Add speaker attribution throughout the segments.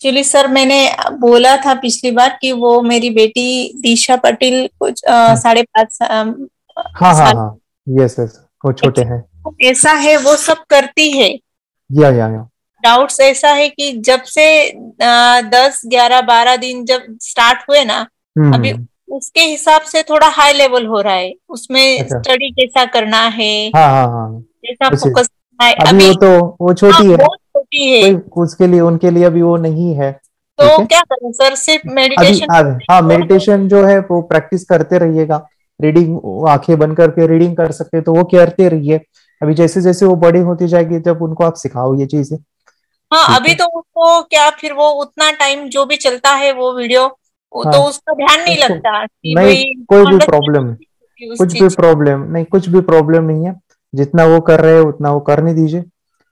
Speaker 1: Actually sir मैंने बोला था पिछली बार कि वो मेरी बेटी दिशा पटेल कुछ
Speaker 2: हाँ
Speaker 1: 5.5
Speaker 2: हाँ हाँ
Speaker 1: साल।
Speaker 2: हाँ। यस यस, वो छोटे हैं।
Speaker 1: एक्चुअली ऐसा है वो सब करती है।
Speaker 2: या।
Speaker 1: डाउट्स ऐसा है कि जब से 10, 11, 12 दिन जब स्टार्ट हुए ना, अभी
Speaker 2: हम्म।
Speaker 1: उसके हिसाब से थोड़ा हाई लेवल हो रहा है, उसमें
Speaker 2: अच्छा।
Speaker 1: स्टडी कैसा करना है,
Speaker 2: हाँ हाँ हाँ।
Speaker 1: कैसा
Speaker 2: उसे
Speaker 1: फोकस करना है
Speaker 2: अभी
Speaker 1: अभी।
Speaker 2: वो तो, वो
Speaker 1: हाँ
Speaker 2: छोटी है,
Speaker 1: बहुत छोटी है।
Speaker 2: कोई उसके लिए, उनके लिए अभी वो नहीं है। ठीक
Speaker 1: तो
Speaker 2: है।
Speaker 1: क्या करूं सर, सिर्फ
Speaker 2: अभी
Speaker 1: मेडिटेशन
Speaker 2: हाँ,
Speaker 1: और
Speaker 2: मेडिटेशन जो है वो प्रैक्टिस करते रहिएगा। रीडिंग, आंखें बंद करके रीडिंग कर सकते हैं तो वो करते रहिए। अभी जैसे जैसे वो बड़ी होती जाएगी जब उनको आप सिखाओ ये चीजें।
Speaker 1: हाँ
Speaker 2: ठीक
Speaker 1: अभी
Speaker 2: है।
Speaker 1: तो उसको क्या, फिर वो उतना टाइम जो भी चलता है वो वीडियो, वो
Speaker 2: हाँ,
Speaker 1: तो उसका ध्यान नहीं
Speaker 2: उसको
Speaker 1: लगता कि
Speaker 2: नहीं,
Speaker 1: भाई
Speaker 2: कोई भी प्रॉब्लम,
Speaker 1: अंडरस्टैंडिंग होती उस
Speaker 2: कुछ भी
Speaker 1: चीज।
Speaker 2: प्रॉब्लम नहीं, कुछ भी प्रॉब्लम नहीं है। जितना वो कर रहे हैं उतना वो करने दीजिए।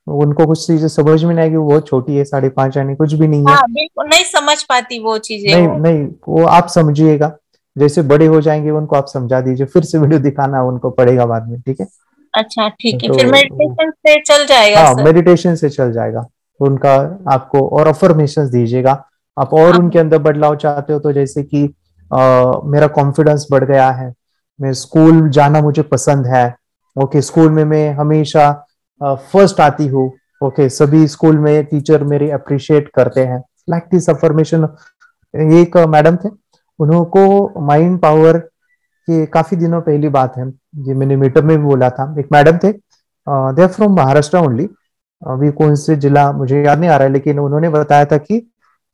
Speaker 2: उनको कुछ चीजें समझ में नहीं आएगी, वो बहुत छोटी है, 5.5 यानी कुछ भी नहीं है।
Speaker 1: हाँ बिल्कुल नहीं समझ पाती वो चीजें
Speaker 2: नहीं
Speaker 1: वो।
Speaker 2: नहीं, वो आप समझिएगा। जैसे बड़े हो जाएंगे उनको आप समझा दीजिए, फिर से वीडियो दिखाना उनको पड़ेगा बाद में। ठीक है।
Speaker 1: अच्छा ठीक है, फिर
Speaker 2: तो
Speaker 1: मेडिटेशन से चल जाएगा
Speaker 2: हाँ,
Speaker 1: सर।
Speaker 2: मेडिटेशन से चल जाएगा उनका। आपको और अफर्मेशंस दीजिएगा। आप और
Speaker 1: हाँ
Speaker 2: उनके अंदर बदलाव चाहते हो तो जैसे कि मेरा कॉन्फिडेंस बढ़ गया है, मैं स्कूल जाना मुझे पसंद है। ओके, स्कूल में मैं हमेशा फर्स्ट आती हूँ। ओके, सभी स्कूल में टीचर मेरी अप्रिशिएट करते हैं। Like this affirmation. एक मैडम थे, उनको माइंड पावर के काफी दिनों पहली बात है, ये मैंने मीटअप में भी बोला था। एक मैडम थे, they are from Maharashtra only. अभी कौन से जिला मुझे याद नहीं आ रहा है, लेकिन उन्होंने बताया था कि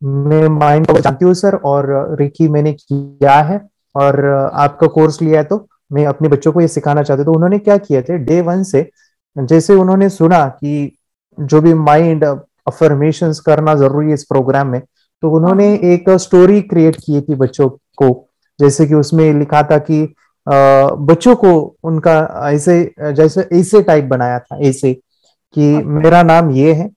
Speaker 2: मैं माइंड पावर जानती हूँ सर, और रेकी मैंने किया है, और आपका कोर्स लिया है तो मैं अपने बच्चों को ये सिखाना चाहती हूँ। तो उन्होंने क्या किया थे, डे वन से जैसे उन्होंने सुना कि जो भी माइंड अफर्मेशंस करना जरूरी है इस प्रोग्राम में, तो
Speaker 1: हाँ
Speaker 2: उन्होंने एक स्टोरी क्रिएट की थी बच्चों को। जैसे कि उसमें लिखा था कि बच्चों को उनका ऐसे, जैसे ऐसे टाइप बनाया था, ऐसे कि
Speaker 1: हाँ
Speaker 2: मेरा नाम ये है,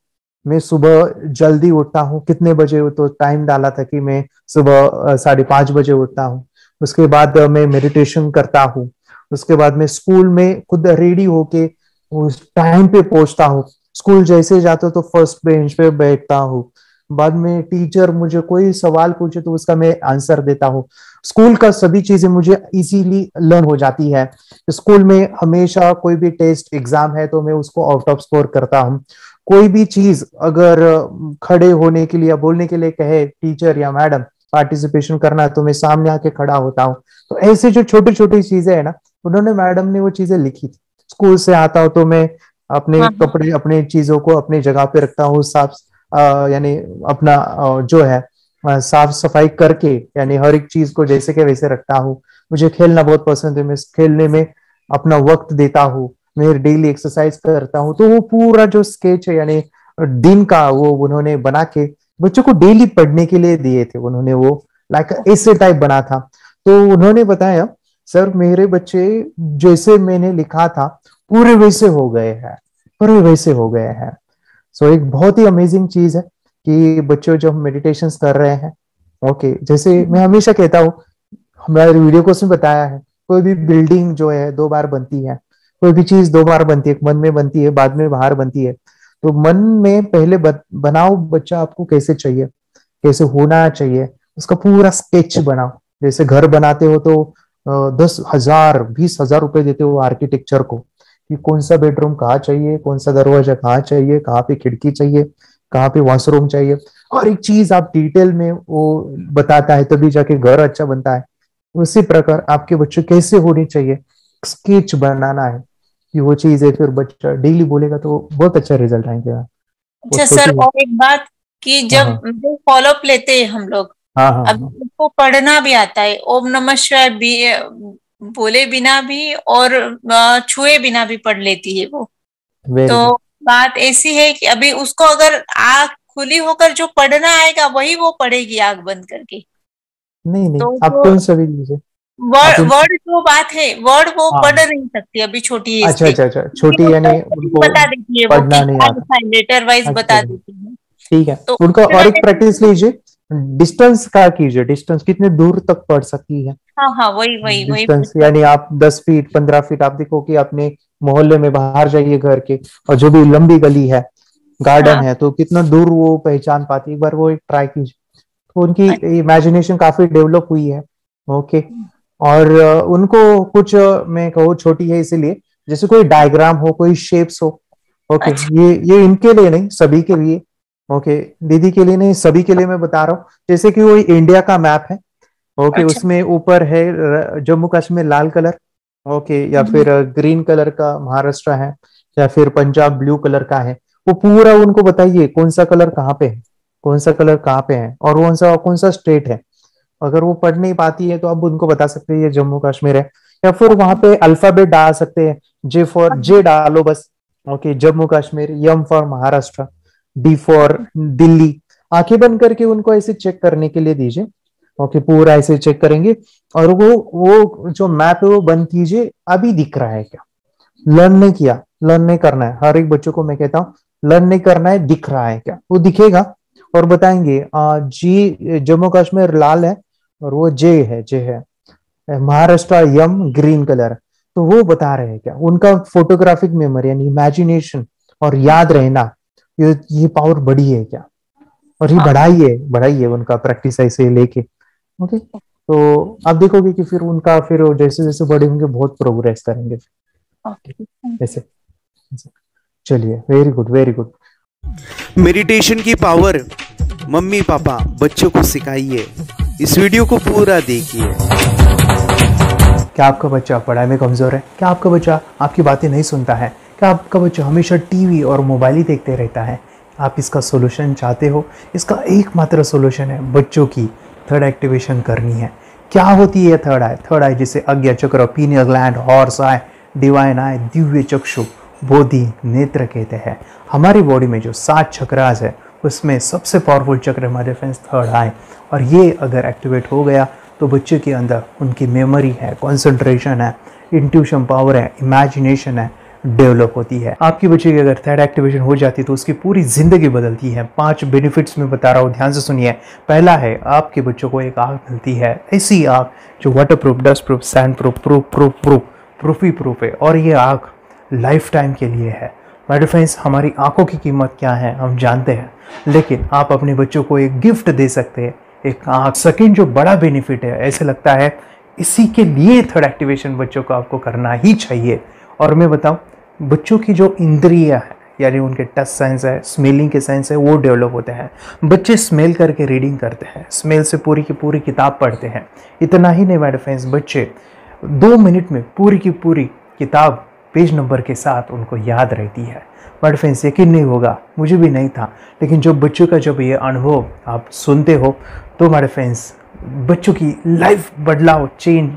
Speaker 2: मैं सुबह जल्दी उठता हूँ कितने बजे, तो टाइम डाला था कि मैं सुबह 5:30 बजे उठता हूँ। उसके बाद मैं मेडिटेशन करता हूँ। उसके बाद मैं स्कूल में खुद रेडी होके उस टाइम पे पहुंचता हूँ। स्कूल जैसे जाता हूँ तो फर्स्ट बेंच पे बैठता हूँ। बाद में टीचर मुझे कोई सवाल पूछे तो उसका मैं आंसर देता हूँ। स्कूल का सभी चीजें मुझे इजीली लर्न हो जाती है। स्कूल में हमेशा कोई भी टेस्ट एग्जाम है तो मैं उसको आउट ऑफ स्कोर करता हूँ। कोई भी चीज अगर खड़े होने के लिए या बोलने के लिए कहे टीचर या मैडम, पार्टिसिपेशन करना है तो मैं सामने आके खड़ा होता हूँ। तो ऐसे जो छोटी छोटी चीजें है ना, उन्होंने, मैडम ने वो चीजें लिखी थी। स्कूल से आता हूँ तो मैं अपने
Speaker 1: हाँ हाँ।
Speaker 2: कपड़े, अपने चीजों को अपनी जगह पे रखता हूँ, साफ यानी अपना जो है साफ सफाई करके, यानी हर एक चीज को जैसे के वैसे रखता हूँ। मुझे खेलना बहुत पसंद है, मैं खेलने में अपना वक्त देता हूँ। मैं डेली एक्सरसाइज करता हूँ। तो वो पूरा जो स्केच है, यानी दिन का, वो उन्होंने बना के बच्चों को डेली पढ़ने के लिए दिए थे उन्होंने। वो लाइक ऐसे टाइप बना था। तो उन्होंने बताया, सर मेरे बच्चे जैसे मैंने लिखा था पूरे वैसे हो गए हैं, पूरे वैसे हो गए हैं। सो एक बहुत ही अमेजिंग चीज है कि बच्चों जब मेडिटेशन कर रहे हैं। ओके, जैसे मैं हमेशा कहता हूँ, हमारे वीडियो को उसमें बताया है, कोई भी बिल्डिंग जो है 2 बार बनती है, कोई भी चीज 2 बार बनती है, एक मन में बनती है, बाद में बाहर बनती है। तो मन में पहले बनाओ बच्चा आपको कैसे चाहिए, कैसे होना चाहिए, उसका पूरा स्केच बनाओ। जैसे घर बनाते हो तो 10,000 20,000 रुपए देते हो आर्किटेक्चर को, कि कौन सा बेडरूम कहाँ चाहिए, कौन सा दरवाजा कहाँ चाहिए, कहाँ पे खिड़की चाहिए, कहाँ पे वॉशरूम चाहिए। और एक चीज आप डिटेल में वो बताता है, तभी जाके घर अच्छा बनता है। उसी प्रकार आपके बच्चे कैसे होने चाहिए, स्केच बनाना है कि वो चीज है, फिर बच्चा डेली बोलेगा तो बहुत अच्छा रिजल्ट आएंगे। वो
Speaker 1: अच्छा सर,
Speaker 2: छोटी है।
Speaker 1: और एक बात कि
Speaker 2: हाँ
Speaker 1: जब
Speaker 2: हाँ
Speaker 1: जो फॉलोअप लेते हैं हम लोग,
Speaker 2: हाँ हाँ
Speaker 1: अब
Speaker 2: हाँ।
Speaker 1: उसको पढ़ना भी आता है, ओम नमः शिवाय भी बोले बिना भी और छुए बिना भी पढ़ लेती है वो।
Speaker 2: वेरी
Speaker 1: तो
Speaker 2: गुड।
Speaker 1: बात ऐसी है कि अभी उसको अगर आँख खुली होकर जो पढ़ना आएगा वही वो पढ़ेगी आँख बंद करके।
Speaker 2: नहीं नहीं,
Speaker 1: तो
Speaker 2: आप
Speaker 1: जो
Speaker 2: कौन सा भी लीजिए। आप
Speaker 1: वर्ड
Speaker 2: उन,
Speaker 1: वर्ड जो बात है, वर्ड वो पढ़
Speaker 2: हाँ,
Speaker 1: नहीं सकती अभी, छोटी एज
Speaker 2: अच्छा
Speaker 1: पे।
Speaker 2: अच्छा अच्छा,
Speaker 1: लेकिन
Speaker 2: छोटी
Speaker 1: उसका
Speaker 2: यानी
Speaker 1: spelling
Speaker 2: उनको
Speaker 1: बता देती है वो कि
Speaker 2: पढ़ना नहीं
Speaker 1: क्या
Speaker 2: आता।
Speaker 1: लिखा है, लेटर वाइज
Speaker 2: अच्छा
Speaker 1: बता
Speaker 2: अच्छा,
Speaker 1: देती है।
Speaker 2: ठीक है।
Speaker 1: तो
Speaker 2: उनका
Speaker 1: उतना
Speaker 2: और एक
Speaker 1: देती
Speaker 2: प्रैक्टिस
Speaker 1: है।
Speaker 2: लीजिए, डिस्टेंस का कीजिए, डिस्टेंस कितने दूर तक पढ़ सकती है।
Speaker 1: हाँ हाँ, वही वही वही
Speaker 2: डिस्टेंस यानी आप 10 फीट 15 फीट, आप देखो कि अपने मोहल्ले में बाहर जाइए घर के, और जो भी लंबी गली है गार्डन
Speaker 1: हाँ।
Speaker 2: है तो कितना दूर वो पहचान पाती है। एक बार वो एक ट्राई कीजिए, तो उनकी
Speaker 1: अच्छा।
Speaker 2: इमेजिनेशन काफी डेवलप हुई है। ओके। और उनको कुछ मैं कहूँ छोटी है इसीलिए, जैसे कोई डायग्राम हो, कोई शेप्स हो। ओके।
Speaker 1: अच्छा।
Speaker 2: ये इनके लिए नहीं, सभी के लिए। ओके। दीदी के लिए नहीं, सभी के लिए मैं बता रहा हूँ। जैसे कि वो इंडिया का मैप है। ओके।
Speaker 1: अच्छा।
Speaker 2: उसमें ऊपर है जम्मू कश्मीर लाल कलर। ओके। या फिर ग्रीन कलर का महाराष्ट्र है, या फिर पंजाब ब्लू कलर का है। वो पूरा उनको बताइए कौन सा कलर कहाँ पे है, कौन सा कलर कहाँ पे है, और कौन सा स्टेट है। अगर वो पढ़ नहीं पाती है तो आप उनको बता सकते हैं ये जम्मू कश्मीर है। या फिर वहां पे अल्फाबेट डाल सकते हैं, जे फॉर जे डालो बस। Okay. Jammu Kashmir, M for Maharashtra, D for Delhi. आंखें बंद करके उनको ऐसे चेक करने के लिए दीजिए। ओके। पूरा ऐसे चेक करेंगे। और वो जो मैप है वो बंद कीजिए, अभी दिख रहा है क्या। लर्न नहीं किया, लर्न नहीं करना है। हर एक बच्चों को मैं कहता हूँ लर्न नहीं करना है, दिख रहा है क्या, वो दिखेगा। और बताएंगे जी जम्मू कश्मीर लाल है, और वो जे है महाराष्ट्र यम ग्रीन कलर। तो वो बता रहे हैं क्या, उनका फोटोग्राफिक मेमोरी यानी इमेजिनेशन और याद रहना, ये पावर बढ़ी है क्या। और ये
Speaker 1: हाँ।
Speaker 2: बढ़ाई है उनका प्रैक्टिस ऐसे लेके। ओके। तो आप देखोगे कि फिर उनका फिर जैसे जैसे बड़े होंगे बहुत प्रोग्रेस करेंगे। ठीक है? ऐसे ऐसे। चलिए, very good very good.
Speaker 3: Meditation की पावर मम्मी पापा बच्चों को सिखाइए। इस वीडियो को पूरा देखिए।
Speaker 2: क्या आपका बच्चा पढ़ाई में कमजोर है? क्या आपका बच्चा आपकी बातें नहीं सुनता है? क्या आपका बच्चा हमेशा टीवी और मोबाइल ही देखते रहता है? आप इसका सोल्यूशन चाहते हो? इसका एकमात्र सोल्यूशन है बच्चों की थर्ड एक्टिवेशन करनी है। क्या होती है थर्ड आई? थर्ड आई जिसे Ajna chakra, pineal gland, horse eye, divine eye, दिव्य चक्षु, बोधि नेत्र कहते हैं। हमारी बॉडी में जो 7 चक्रास है उसमें सबसे पावरफुल चक्र हमारे फ्रेंड्स थर्ड आई। और ये अगर एक्टिवेट हो गया तो बच्चे के अंदर उनकी मेमोरी है, कंसंट्रेशन है, इंट्यूशन पावर है, इमेजिनेशन है, डेवलप होती है। आपकी बच्चे की अगर थर्ड एक्टिवेशन हो जाती है तो उसकी पूरी जिंदगी बदलती है। 5 बेनिफिट्स में बता रहा हूँ, ध्यान से सुनिए। पहला है, आपके बच्चों को एक आँख मिलती है, ऐसी आँख जो waterproof, dustproof, sandproof, proof ही प्रूफ है। और ये आँख लाइफ टाइम के लिए है। माय डियर फ्रेंड्स, हमारी आंखों की कीमत क्या है हम जानते हैं, लेकिन आप अपने बच्चों को एक गिफ्ट दे सकते हैं, एक आंख। सेकंड जो बड़ा बेनिफिट है, ऐसे लगता है इसी के लिए थर्ड एक्टिवेशन बच्चों को आपको करना ही चाहिए। और मैं बताऊं, बच्चों की जो इंद्रियां है यानी उनके टच सेंस है, स्मेलिंग के सेंस है, वो डेवलप होते हैं। बच्चे स्मेल करके रीडिंग करते हैं, स्मेल से पूरी की पूरी किताब पढ़ते हैं। इतना ही नहीं माय डियर फ्रेंड्स, बच्चे 2 मिनट में पूरी की पूरी किताब पेज नंबर के साथ उनको याद रहती है। बट फ्रेंड्स, यकीन नहीं होगा, मुझे भी नहीं था, लेकिन जब बच्चों का जब ये अनुभव आप सुनते हो तो हमारे फ्रेंड्स बच्चों की लाइफ बदलाव चेंज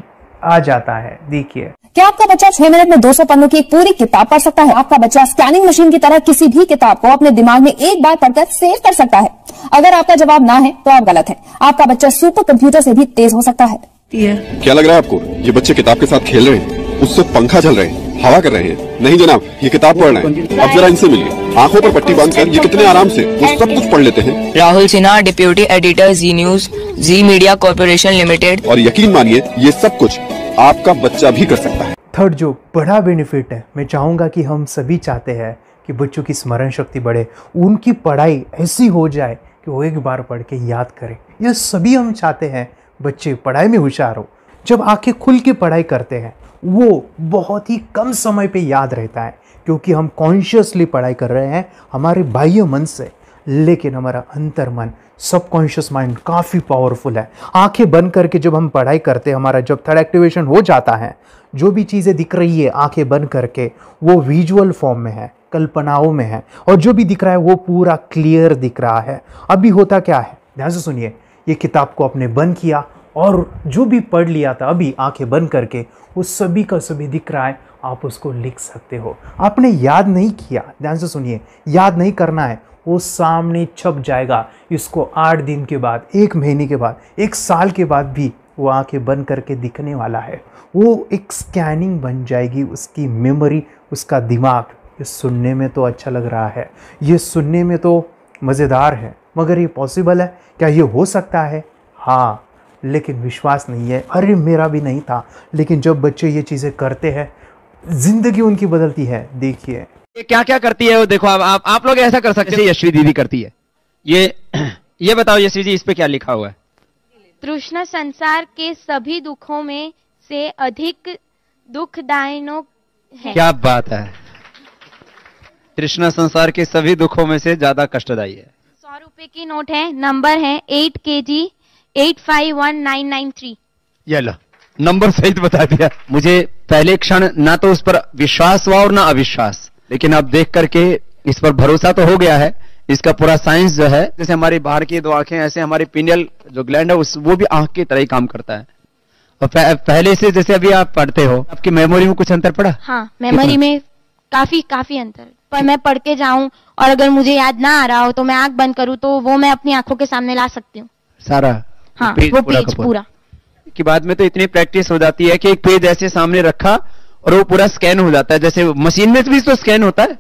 Speaker 2: आ जाता है। देखिए,
Speaker 4: क्या आपका बच्चा 6 मिनट में 200 पन्नों की एक पूरी किताब पढ़ सकता है? आपका बच्चा स्कैनिंग मशीन की तरह किसी भी किताब को अपने दिमाग में एक बार पढ़कर सेव कर सकता है? अगर आपका जवाब ना है तो आप गलत है। आपका बच्चा सुपर कंप्यूटर से भी तेज हो सकता है।
Speaker 5: क्या लग रहा है आपको? ये बच्चे किताब के साथ खेल रहे हैं, उससे पंखा चल रहे हैं, हवा कर रहे हैं? नहीं जनाब, ये किताब पढ़ रहे हैं। अब जरा इनसे मिलिए। आंखों पर पट्टी बांधकर ये कितने आराम से वो सब कुछ पढ़ लेते हैं।
Speaker 6: राहुल सिन्हा, डिप्यूटी एडिटर, जी न्यूज, जी मीडिया कॉर्पोरेशन लिमिटेड।
Speaker 5: और यकीन मानिए, ये सब कुछ आपका बच्चा भी कर सकता है।
Speaker 2: थर्ड जो बड़ा बेनिफिट है, मैं चाहूंगा कि हम सभी चाहते हैं कि बच्चों की स्मरण शक्ति बढ़े, उनकी पढ़ाई ऐसी हो जाए कि वो एक बार पढ़ के याद करें। यह सभी हम चाहते हैं, बच्चे पढ़ाई में होशियार हो। जब आंखें खुल के पढ़ाई करते हैं वो बहुत ही कम समय पे याद रहता है, क्योंकि हम कॉन्शियसली पढ़ाई कर रहे हैं हमारे बाह्य मन से, लेकिन हमारा अंतर मन, सबकॉन्शियस माइंड काफ़ी पावरफुल है। आंखें बंद करके जब हम पढ़ाई करते हैं, हमारा जब थर्ड एक्टिवेशन हो जाता है, जो भी चीज़ें दिख रही है आंखें बंद करके वो विजुअल फॉर्म में है, कल्पनाओं में है, और जो भी दिख रहा है वो पूरा क्लियर दिख रहा है। अभी होता क्या है, ध्यान से सुनिए। ये किताब को आपने बंद किया और जो भी पढ़ लिया था अभी आंखें बंद करके, वो सभी का सभी दिख रहा है, आप उसको लिख सकते हो। आपने याद नहीं किया, ध्यान से सुनिए, याद नहीं करना है, वो सामने छप जाएगा। इसको 8 दिन के बाद, 1 महीने के बाद, 1 साल के बाद भी वो आंखें बंद करके दिखने वाला है। वो एक स्कैनिंग बन जाएगी, उसकी मेमोरी, उसका दिमाग। ये सुनने में तो अच्छा लग रहा है, ये सुनने में तो मज़ेदार है, मगर ये पॉसिबल है क्या? ये हो सकता है, हाँ, लेकिन विश्वास नहीं है। अरे मेरा भी नहीं था, लेकिन जब बच्चे ये चीज़ें करते हैं, ज़िंदगी उनकी बदलती है। देखिए,
Speaker 7: ये क्या क्या करती है वो देखो, आप लोग ऐसा कर सकते हैं, यशवी दीदी करती है। ये बताओ यशवी जी, इस पे क्या लिखा हुआ है?
Speaker 8: तृष्णा संसार के सभी दुखों में से अधिक दुखदायक है। क्या
Speaker 7: बात है, तृष्णा संसार के सभी दुखों में से ज्यादा कष्टदायी है।
Speaker 8: 100 रुपए की नोट है, नंबर है 8 kg 851993।
Speaker 7: ये लो, नंबर सहित बता दिया। मुझे पहले क्षण ना तो उस पर विश्वास हुआ और ना अविश्वास, लेकिन अब देख करके इस पर भरोसा तो हो गया है। इसका पूरा साइंस जो है, जैसे हमारी बाहर की 2 आंखें, ऐसे हमारी पिनियल जो ग्लैंड है वो भी आंख की तरह ही काम करता है। और पहले से जैसे अभी आप पढ़ते हो, आपकी मेमोरी में कुछ अंतर पड़ा?
Speaker 8: हाँ, मेमोरी में काफी अंतर। पर मैं पढ़ के जाऊं और अगर मुझे याद ना आ रहा हो तो मैं आंख बंद करूं तो वो मैं अपनी आंखों के सामने ला सकती हूँ
Speaker 7: सारा।
Speaker 8: हाँ, वो पेज पूरा
Speaker 7: की बाद में तो इतनी प्रैक्टिस हो जाती है कि एक पेज ऐसे सामने रखा और वो पूरा स्कैन हो जाता है, जैसे मशीन में भी तो स्कैन होता है।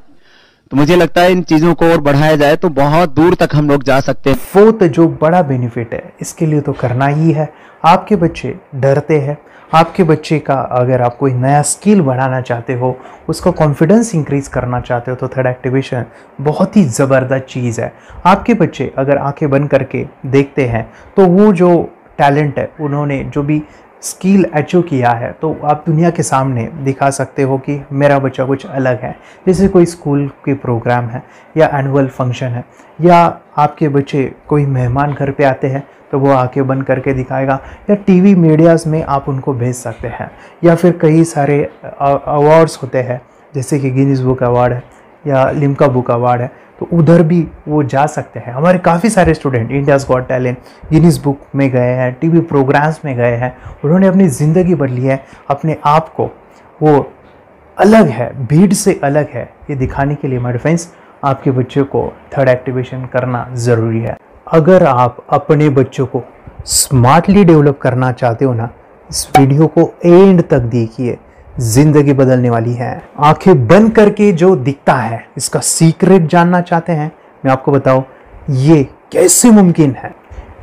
Speaker 7: तो मुझे लगता है इन चीजों को और बढ़ाया जाए तो बहुत दूर तक हम लोग जा सकते हैं।
Speaker 2: फोर्थ जो बड़ा बेनिफिट है, इसके लिए तो करना ही है। आपके बच्चे डरते हैं, आपके बच्चे का अगर आप कोई नया स्किल बढ़ाना चाहते हो, उसका कॉन्फिडेंस इंक्रीज करना चाहते हो, तो थर्ड एक्टिवेशन बहुत ही ज़बरदस्त चीज़ है। आपके बच्चे अगर आंखें बंद करके देखते हैं तो वो जो टैलेंट है, उन्होंने जो भी स्किल अचीव किया है, तो आप दुनिया के सामने दिखा सकते हो कि मेरा बच्चा कुछ अलग है। जैसे कोई स्कूल के प्रोग्राम है या एनुअल फंक्शन है, या आपके बच्चे कोई मेहमान घर पे आते हैं तो वो आंखें बंद करके दिखाएगा, या टीवी मीडियाज़ में आप उनको भेज सकते हैं, या फिर कई सारे अवार्ड्स होते हैं जैसे कि गिनीज बुक अवार्ड है या लिम्का बुक अवार्ड है, तो उधर भी वो जा सकते हैं। हमारे काफ़ी सारे student India's got talent, Guinness book में गए हैं, टीवी प्रोग्राम्स में गए हैं, उन्होंने अपनी ज़िंदगी बदली है, अपने आप को वो अलग है, भीड़ से अलग है, ये दिखाने के लिए मेरे फ्रेंड्स आपके बच्चों को थर्ड एक्टिवेशन करना ज़रूरी है। अगर आप अपने बच्चों को स्मार्टली डेवलप करना चाहते हो ना, इस वीडियो को एंड तक देखिए, जिंदगी बदलने वाली है। आंखें बंद करके जो दिखता है, इसका सीक्रेट जानना चाहते हैं, मैं आपको बताऊं ये कैसे मुमकिन है।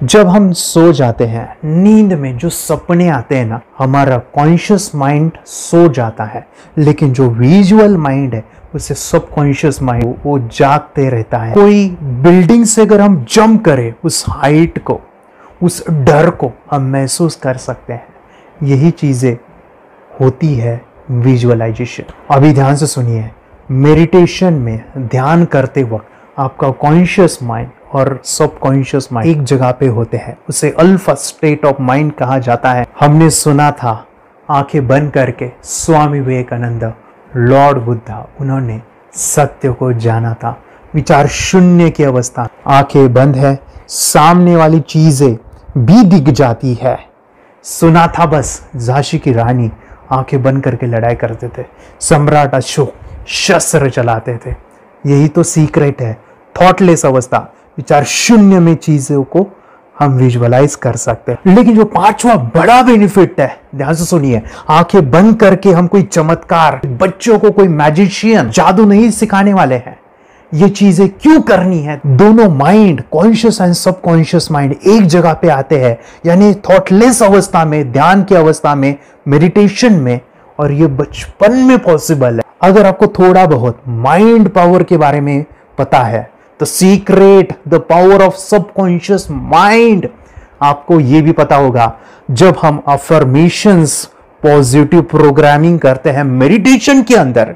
Speaker 2: जब हम सो जाते हैं, नींद में जो सपने आते हैं ना, हमारा कॉन्शियस माइंड सो जाता है, लेकिन जो विजुअल माइंड है, उससे सबकॉन्शियस माइंड वो जागते रहता है। कोई बिल्डिंग से अगर हम जंप करें, उस हाइट को, उस डर को हम महसूस कर सकते हैं। यही चीजें होती है विजुअलाइजेशन। अभी ध्यान से सुनिए, मेडिटेशन में ध्यान करते वक्त आपका कॉन्शियस माइंड और सबकॉन्शियस माइंड एक जगह पे होते हैं, उसे अल्फा स्टेट ऑफ माइंड कहा जाता है। हमने सुना था आंखें बंद करके स्वामी विवेकानंद, लॉर्ड बुद्धा, उन्होंने सत्य को जाना था। विचार शून्य की अवस्था, आंखें बंद है, सामने वाली चीजें भी दिख जाती है। सुना था बस, झांसी की रानी आंखें बंद करके लड़ाई करते थे, सम्राट अशोक शस्त्र चलाते थे। यही तो सीक्रेट है, थॉटलेस अवस्था, विचार शून्य में चीजों को हम विजुअलाइज कर सकते हैं। लेकिन जो पांचवा बड़ा बेनिफिट है, ध्यान से सुनिए, आंखें बंद करके हम कोई चमत्कार, बच्चों को कोई मैजिशियन जादू नहीं सिखाने वाले हैं। ये चीजें क्यों करनी है? दोनों mind, conscious and subconscious mind एक जगह पे आते हैं, यानी थॉटलेस अवस्था में, ध्यान की अवस्था में, मेडिटेशन में, और ये बचपन में पॉसिबल है। अगर आपको थोड़ा बहुत माइंड पावर के बारे में पता है, the secret, the power of subconscious mind, आपको ये भी पता होगा, जब हम अफर्मेशंस, पॉजिटिव प्रोग्रामिंग करते हैं मेडिटेशन के अंदर,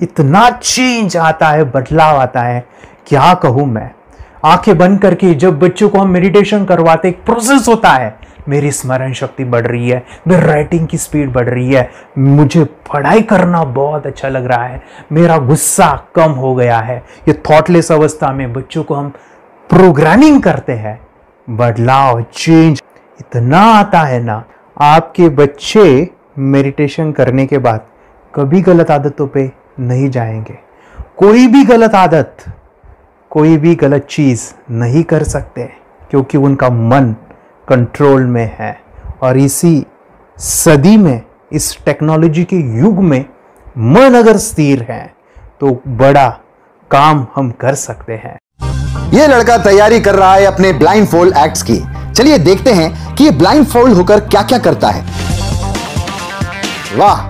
Speaker 2: इतना चेंज आता है, बदलाव आता है, क्या कहूं मैं। आंखें बंद करके जब बच्चों को हम मेडिटेशन करवाते, एक प्रोसेस होता है, मेरी स्मरण शक्ति बढ़ रही है, मेरी राइटिंग की स्पीड बढ़ रही है, मुझे पढ़ाई करना बहुत अच्छा लग रहा है, मेरा गुस्सा कम हो गया है। ये थॉटलेस अवस्था में बच्चों को हम प्रोग्रामिंग करते हैं, बदलाव, चेंज इतना आता है ना। आपके बच्चे मेडिटेशन करने के बाद कभी गलत आदतों पे नहीं जाएंगे, कोई भी गलत आदत, कोई भी गलत चीज नहीं कर सकते, क्योंकि उनका मन कंट्रोल में है। और इसी सदी में, इस टेक्नोलॉजी के युग में, मन अगर स्थिर है तो बड़ा काम हम कर सकते हैं।
Speaker 9: ये लड़का तैयारी कर रहा है अपने ब्लाइंड फोल्ड एक्ट्स की। चलिए देखते हैं कि ये ब्लाइंड फोल्ड होकर क्या क्या करता है। वाह,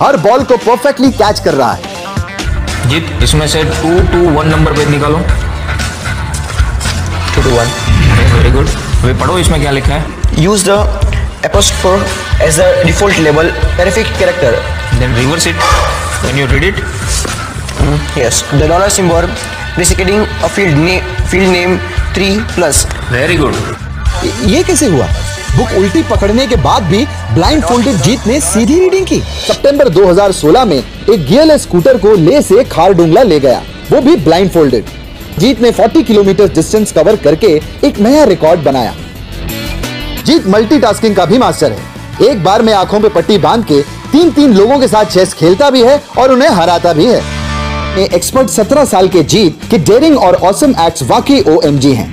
Speaker 9: हर बॉल को परफेक्टली कैच कर रहा है।
Speaker 6: जीत इसमें से 2 to 1 नंबर भेद निकालो।
Speaker 10: 2 to 1।
Speaker 6: Very good. अभी पढ़ो इसमें क्या लिखा है।
Speaker 10: Use the apostrophe as the default label terrific character.
Speaker 6: Then reverse it when you read it.
Speaker 10: Yes. The dollar symbol preceding a field name 3+.
Speaker 6: Very good.
Speaker 9: ये कैसे हुआ? बुक उल्टी पकड़ने के बाद भी ब्लाइंड फोल्डेड जीत ने सीधी रीडिंग की। सितंबर 2016 में एक गियरलेस स्कूटर को ले से खारडुंगला ले गया, वो भी ब्लाइंड फोल्डेड। जीत ने 40 किलोमीटर डिस्टेंस कवर करके एक नया रिकॉर्ड बनाया। जीत मल्टीटास्किंग का भी मास्टर है। एक बार में आंखों पे पट्टी बांध के 3-3 लोगों के साथ चेस खेलता भी है और उन्हें हराता भी है। एक्सपर्ट 17 साल के जीत के डेयरिंग और ऑसम एक्ट्स वाकई OMG हैं।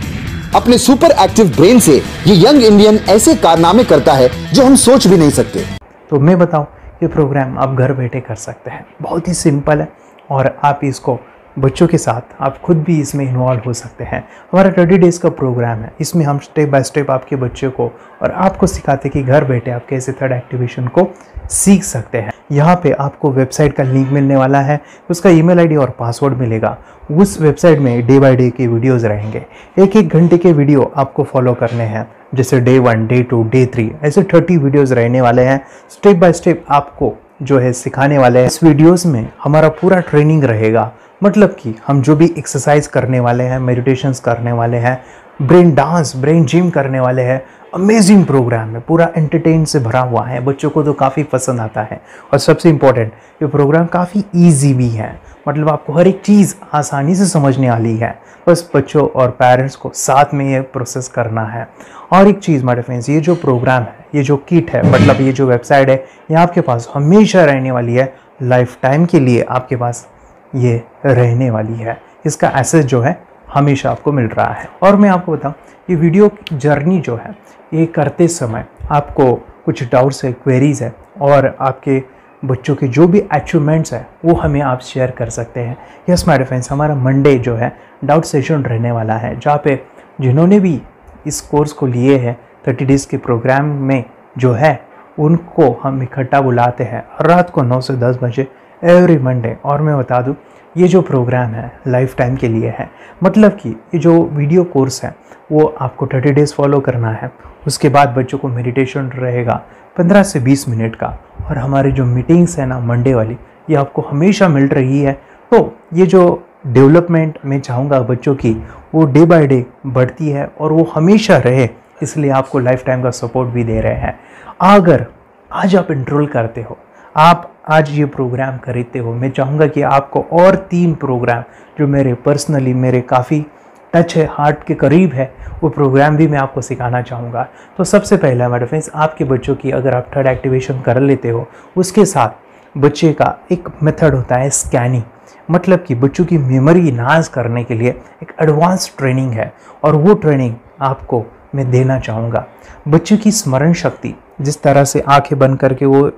Speaker 9: अपने सुपर एक्टिव ब्रेन से ये यंग इंडियन ऐसे कारनामे करता है जो हम सोच भी नहीं सकते।
Speaker 2: तो मैं बताऊं, ये प्रोग्राम आप घर बैठे कर सकते हैं, बहुत ही सिंपल है और आप इसको बच्चों के साथ आप खुद भी इसमें इन्वॉल्व हो सकते हैं। हमारा 30 डेज़ का प्रोग्राम है, इसमें हम स्टेप बाय स्टेप आपके बच्चे को और आपको सिखाते कि घर बैठे आप कैसे थर्ड एक्टिवेशन को सीख सकते हैं। यहाँ पे आपको वेबसाइट का लिंक मिलने वाला है, उसका ईमेल आईडी और पासवर्ड मिलेगा। उस वेबसाइट में डे बाय डे के वीडियोस रहेंगे, 1-1 घंटे के वीडियो आपको फॉलो करने हैं, जैसे डे 1, डे 2, डे 3 ऐसे 30 वीडियोस रहने वाले हैं। स्टेप बाय स्टेप आपको जो है सिखाने वाले हैं। इस वीडियोस में हमारा पूरा ट्रेनिंग रहेगा, मतलब कि हम जो भी एक्सरसाइज करने वाले हैं, मेडिटेशंस करने वाले हैं, ब्रेन डांस, ब्रेन जिम करने वाले हैं। अमेजिंग प्रोग्राम है, पूरा एंटरटेन से भरा हुआ है, बच्चों को तो काफ़ी पसंद आता है। और सबसे इम्पोर्टेंट, ये प्रोग्राम काफ़ी ईजी भी है, मतलब आपको हर एक चीज़ आसानी से समझने वाली है। बस बच्चों और पेरेंट्स को साथ में ये प्रोसेस करना है। और एक चीज़ माय फ्रेंड्स, ये जो प्रोग्राम है, ये जो किट है, मतलब ये जो वेबसाइट है, ये आपके पास हमेशा रहने वाली है, लाइफ टाइम के लिए आपके पास ये रहने वाली है। इसका एक्सेस जो है हमेशा आपको मिल रहा है। और मैं आपको बताऊं, ये वीडियो जर्नी जो है, ये करते समय आपको कुछ डाउट्स है, क्वेरीज है और आपके बच्चों के जो भी अचीवमेंट्स है वो हमें आप शेयर कर सकते हैं। यस माय फ्रेंड्स, हमारा मंडे जो है डाउट सेशन रहने वाला है, जहाँ पे जिन्होंने भी इस कोर्स को लिए हैं 30 डेज़ के प्रोग्राम में जो है, उनको हम इकट्ठा बुलाते हैं रात को 9 से 10 बजे एवरी मंडे। और मैं बता दूं, ये जो प्रोग्राम है लाइफ टाइम के लिए है, मतलब कि ये जो वीडियो कोर्स है वो आपको 30 डेज़ फॉलो करना है। उसके बाद बच्चों को मेडिटेशन रहेगा 15 से 20 मिनट का, और हमारी जो मीटिंग्स है ना मंडे वाली, ये आपको हमेशा मिल रही है। तो ये जो डेवलपमेंट मैं चाहूँगा बच्चों की, वो डे बाय डे बढ़ती है और वो हमेशा रहे, इसलिए आपको लाइफ टाइम का सपोर्ट भी दे रहे हैं। अगर आज आप एनरोल करते हो, आप आज ये प्रोग्राम खरीदते हो, मैं चाहूँगा कि आपको और 3 प्रोग्राम जो मेरे पर्सनली मेरे काफ़ी टच है, हार्ट के करीब है, वो प्रोग्राम भी मैं आपको सिखाना चाहूँगा। तो सबसे पहला हमारे फ्रेंड्स, आपके बच्चों की अगर आप थर्ड एक्टिवेशन कर लेते हो, उसके साथ बच्चे का एक मेथड होता है स्कैनिंग, मतलब कि बच्चों की मेमोरी इन्हांस करने के लिए एक एडवांस ट्रेनिंग है, और वो ट्रेनिंग आपको मैं देना चाहूँगा। बच्चों की स्मरण शक्ति, जिस तरह से आंखें बंद करके वो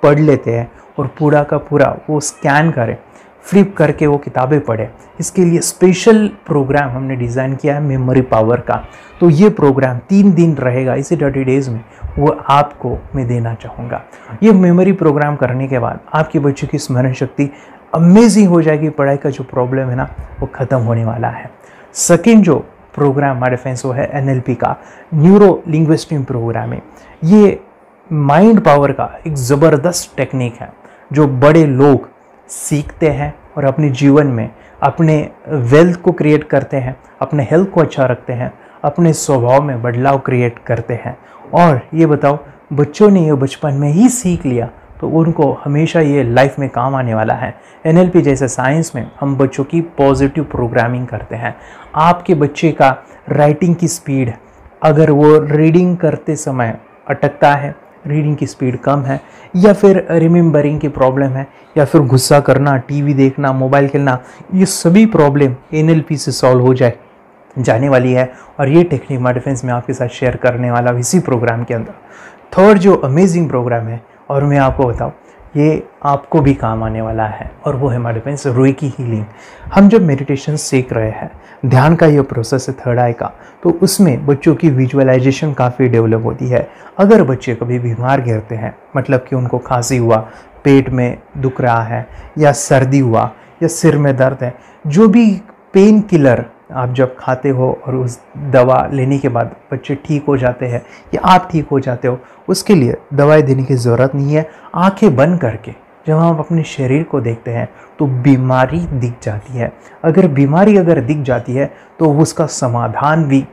Speaker 2: पढ़ लेते हैं और पूरा का पूरा वो स्कैन करें, फ्लिप करके वो किताबें पढ़े, इसके लिए स्पेशल प्रोग्राम हमने डिज़ाइन किया है मेमोरी पावर का। तो ये प्रोग्राम 3 दिन रहेगा, इसी 30 डेज़ में वो आपको मैं देना चाहूँगा। ये मेमोरी प्रोग्राम करने के बाद आपके बच्चों की स्मरण शक्ति अमेजिंग हो जाएगी, पढ़ाई का जो प्रॉब्लम है ना वो ख़त्म होने वाला है। सेकेंड जो प्रोग्राम हमारे फ्रेंड्स वो है NLP का, न्यूरो लिंग्विस्टिक प्रोग्राम है। ये माइंड पावर का एक ज़बरदस्त टेक्निक है जो बड़े लोग सीखते हैं और अपने जीवन में अपने वेल्थ को क्रिएट करते हैं, अपने हेल्थ को अच्छा रखते हैं, अपने स्वभाव में बदलाव क्रिएट करते हैं। और ये बताओ, बच्चों ने ये बचपन में ही सीख लिया तो उनको हमेशा ये लाइफ में काम आने वाला है। NLP जैसे साइंस में हम बच्चों की पॉजिटिव प्रोग्रामिंग करते हैं। आपके बच्चे का राइटिंग की स्पीड, अगर वो रीडिंग करते समय अटकता है, रीडिंग की स्पीड कम है, या फिर रिमेंबरिंग की प्रॉब्लम है, या फिर गुस्सा करना, टीवी देखना, मोबाइल खेलना, ये सभी प्रॉब्लम NLP से सॉल्व हो जाने वाली है। और ये टेक्निक माय फ्रेंड्स मैं आपके साथ शेयर करने वाला हूँ इसी प्रोग्राम के अंदर। थर्ड जो अमेजिंग प्रोग्राम है, और मैं आपको बताऊँ, ये आपको भी काम आने वाला है, और वो है हमारे फ्रेंड्स रेकी हीलिंग। हम जब मेडिटेशन सीख रहे हैं, ध्यान का ये प्रोसेस है थर्ड आई का, तो उसमें बच्चों की विजुअलाइजेशन काफ़ी डेवलप होती है। अगर बच्चे कभी बीमार गिरते हैं, मतलब कि उनको खांसी हुआ, पेट में दुख रहा है, या सर्दी हुआ, या सिर में दर्द है, जो भी पेन किलर आप जब खाते हो और उस दवा लेने के बाद बच्चे ठीक हो जाते हैं या आप ठीक हो जाते हो, उसके लिए दवाई देने की ज़रूरत नहीं है। आंखें बंद करके जब हम अपने शरीर को देखते हैं तो बीमारी दिख जाती है। अगर बीमारी दिख जाती है तो उसका समाधान भी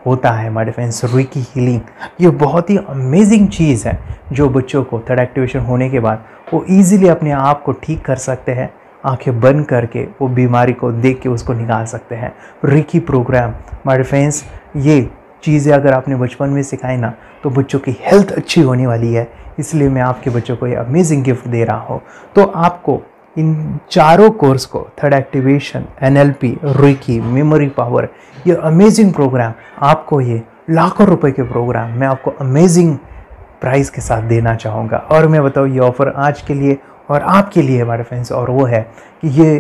Speaker 2: होता है। हमारे फ्रेंड्स, रेकी हीलिंग ये बहुत ही अमेजिंग चीज़ है जो बच्चों को थर्ड एक्टिवेशन होने के बाद वो ईजिली अपने आप को ठीक कर सकते हैं। आंखें बंद करके वो बीमारी को देख के उसको निकाल सकते हैं। रेकी प्रोग्राम हमारे फ्रेंड्स, ये चीज़ें अगर आपने बचपन में सिखाई ना तो बच्चों की हेल्थ अच्छी होने वाली है। इसलिए मैं आपके बच्चों को ये अमेजिंग गिफ्ट दे रहा हूँ। तो आपको इन चारों कोर्स को, third activation, NLP, reiki, memory power, ये अमेजिंग प्रोग्राम आपको, ये लाखों रुपए के प्रोग्राम मैं आपको अमेजिंग प्राइस के साथ देना चाहूँगा। और मैं बताऊँ ये ऑफ़र आज के लिए और आपके लिए हमारे फ्रेंड्स, और वो है कि ये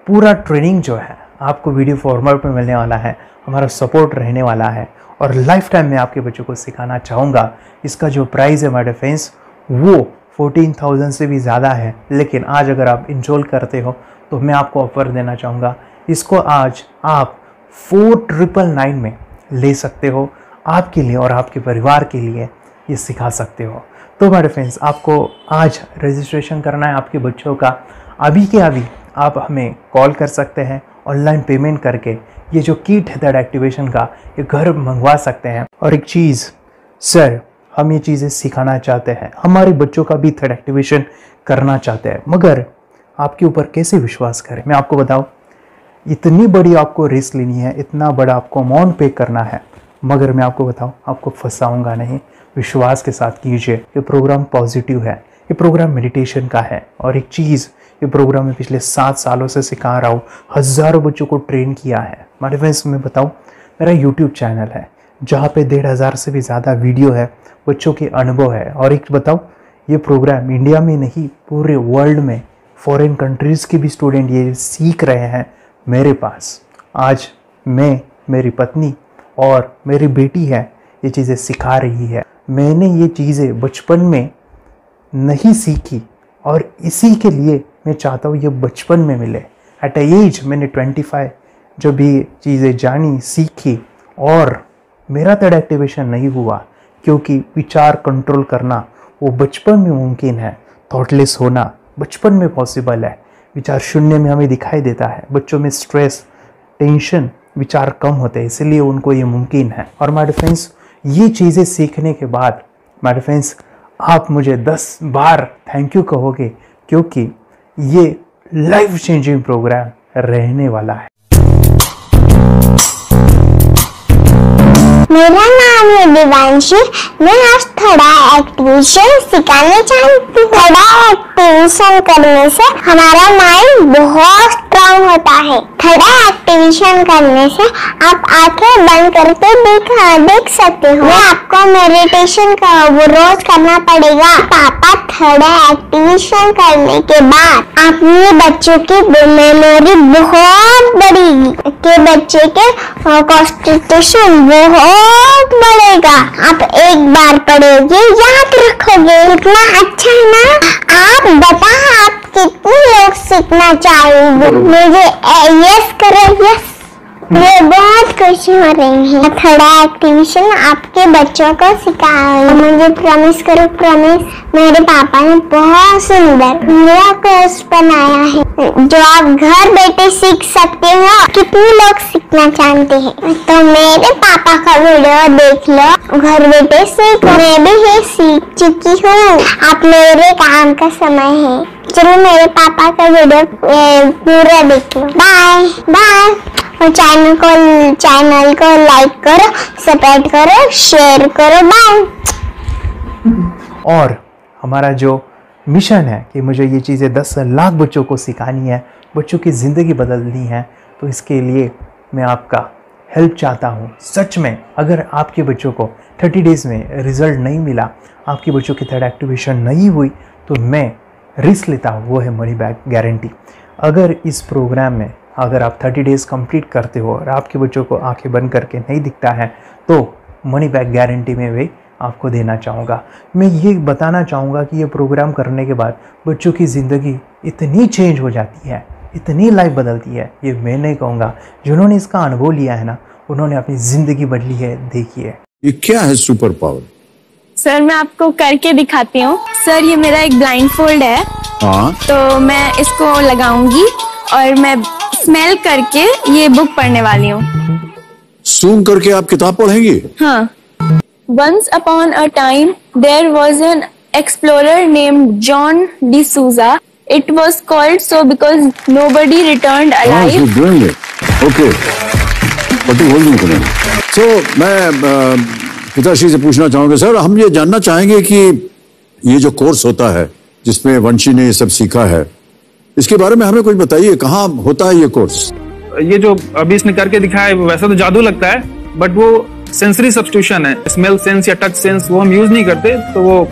Speaker 2: पूरा ट्रेनिंग जो है आपको वीडियो फॉर्मेट में मिलने वाला है, हमारा सपोर्ट रहने वाला है और लाइफ टाइम में आपके बच्चों को सिखाना चाहूँगा। इसका जो प्राइस है हमारे फ्रेंड्स वो 14,000 से भी ज़्यादा है, लेकिन आज अगर आप इनरोल करते हो तो मैं आपको ऑफ़र देना चाहूँगा। इसको आज आप 4,999 में ले सकते हो। आपके लिए और आपके परिवार के लिए ये सिखा सकते हो। तो हमारे फ्रेंड्स, आपको आज रजिस्ट्रेशन करना है आपके बच्चों का। अभी के अभी आप हमें कॉल कर सकते हैं, ऑनलाइन पेमेंट करके ये जो किट है थर्ड एक्टिवेशन का, ये घर मंगवा सकते हैं। और एक चीज़ सर, हम ये चीज़ें सिखाना चाहते हैं, हमारे बच्चों का भी थर्ड एक्टिवेशन करना चाहते हैं, मगर आपके ऊपर कैसे विश्वास करें? मैं आपको बताऊं, इतनी बड़ी आपको रिस्क लेनी है, इतना बड़ा आपको अमाउंट पे करना है, मगर मैं आपको बताऊं, आपको फंसाऊंगा नहीं। विश्वास के साथ कीजिए। ये प्रोग्राम पॉजिटिव है, ये प्रोग्राम मेडिटेशन का है। और एक चीज़, ये प्रोग्राम में पिछले 7 सालों से सिखा रहा हूँ, हज़ारों बच्चों को ट्रेन किया है। हमारे फ्रेंड्स, मैं बताऊँ, मेरा यूट्यूब चैनल है जहाँ पे 1,500 से भी ज़्यादा वीडियो है, बच्चों के अनुभव है। और एक बताऊँ, ये प्रोग्राम इंडिया में नहीं, पूरे वर्ल्ड में फॉरेन कंट्रीज़ के भी स्टूडेंट ये सीख रहे हैं मेरे पास। आज मैं, मेरी पत्नी और मेरी बेटी है ये चीज़ें सिखा रही है। मैंने ये चीज़ें बचपन में नहीं सीखी और इसी के लिए मैं चाहता हूँ ये बचपन में मिले। एट एज मैंने 25 जो भी चीज़ें जानी, सीखी, और मेरा थर्ड एक्टिवेशन नहीं हुआ क्योंकि विचार कंट्रोल करना वो बचपन में मुमकिन है। थॉटलेस होना बचपन में पॉसिबल है। विचार शून्य में हमें दिखाई देता है। बच्चों में स्ट्रेस, टेंशन, विचार कम होते हैं, इसलिए उनको ये मुमकिन है। और हमारे फ्रेंड्स, ये चीज़ें सीखने के बाद हमारे फ्रेंड्स, आप मुझे 10 बार थैंक यू कहोगे, क्योंकि ये लाइफ चेंजिंग प्रोग्राम रहने वाला है।
Speaker 11: मेरा नाम है दिवांशी। मैं आज थोड़ा एक्टिवेशन सिखाने चाहती हूँ। थोड़ा एक्टिवेशन करने से हमारा माइंड बहुत स्ट्रांग होता है। थोड़ा एक्टिवेशन करने से आप आंखें बंद करके देख सकते हो। मैं आपको मेडिटेशन का वो रोज करना पड़ेगा। पापा, थोड़ा एक्टिवेशन करने के बाद अपने बच्चों की मेमोरी बहुत बढ़ेगी, के बच्चे के कॉन्सेंट्रेशन बहुत बढ़ेगा। आप एक बार पढ़ोगे, याद रखोगे, इतना अच्छा है ना। आप बता, आप कितने लोग सीखना चाहेंगे? मुझे यस करो, यस। मैं बहुत खुशी हो रही है। थोड़ा एक्टिवेशन आपके बच्चों को सिखाओ। मुझे प्रॉमिस करो, प्रॉमिस। मेरे पापा ने बहुत सुंदर मेरा कोर्स बनाया है जो आप घर बैठे सीख सकते हो। कितने लोग सीखना चाहते हैं तो मेरे पापा का वीडियो देख लो, घर बैठे सीखो। मैं भी ये सीख चुकी हूँ। आप मेरे काम का समय है, चलो मेरे पापा का वीडियो पूरा देख लो। Bye bye. और चैनल को लाइक करो, सपोर्ट करो, शेयर करो। बाय।
Speaker 2: और हमारा जो मिशन है कि मुझे ये चीज़ें 10 लाख बच्चों को सिखानी है, बच्चों की ज़िंदगी बदलनी है, तो इसके लिए मैं आपका हेल्प चाहता हूँ। सच में अगर आपके बच्चों को 30 डेज़ में रिज़ल्ट नहीं मिला, आपके बच्चों की थर्ड एक्टिवेशन नहीं हुई, तो मैं रिस्क लेता हूँ, वो है मनी बैक गारंटी। अगर इस प्रोग्राम में अगर आप 30 डेज़ कंप्लीट करते हो और आपके बच्चों को आंखें बंद करके नहीं दिखता है, तो मनी बैक गारंटी में भी आपको देना चाहूँगा। मैं ये बताना चाहूँगा कि ये प्रोग्राम करने के बाद बच्चों की ज़िंदगी इतनी चेंज हो जाती है, इतनी लाइफ बदल दी है, ये मैं नहीं कहूँगा। जिन्होंने इसका अनुभव लिया है ना, उन्होंने अपनी जिंदगी बदली है। देखिए
Speaker 12: ये क्या है सुपर पावर?
Speaker 13: सर मैं आपको करके दिखाती हूँ। सर ये मेरा एक ब्लाइंड फोल्ड है।
Speaker 12: हाँ।
Speaker 13: तो मैं इसको लगाऊंगी और मैं स्मेल करके ये बुक पढ़ने वाली हूँ।
Speaker 12: सूंघ करके आप किताब पढ़ेंगी?
Speaker 13: हाँ। Once upon a time there was an explorer named John D'Souza. It was called so because nobody returned alive.
Speaker 12: He's doing it. Okay. What are you holding today? So मैं पिताश्री से पूछना चाहूंगा सर, हम ये जानना चाहेंगे कि ये जो कोर्स होता है जिसमें वंशी ने ये सब सीखा है, इसके बारे में हमें कुछ बताइए। कहाँ होता है ये कोर्स?
Speaker 14: ये जो अभी इसने करके दिखाया है वैसा तो जादू लगता है, बट वो सेंसरी सब्स्टिट्यूशन है। स्मेल सेंस या टच सेंस वो हम यूज नहीं करते, तो वो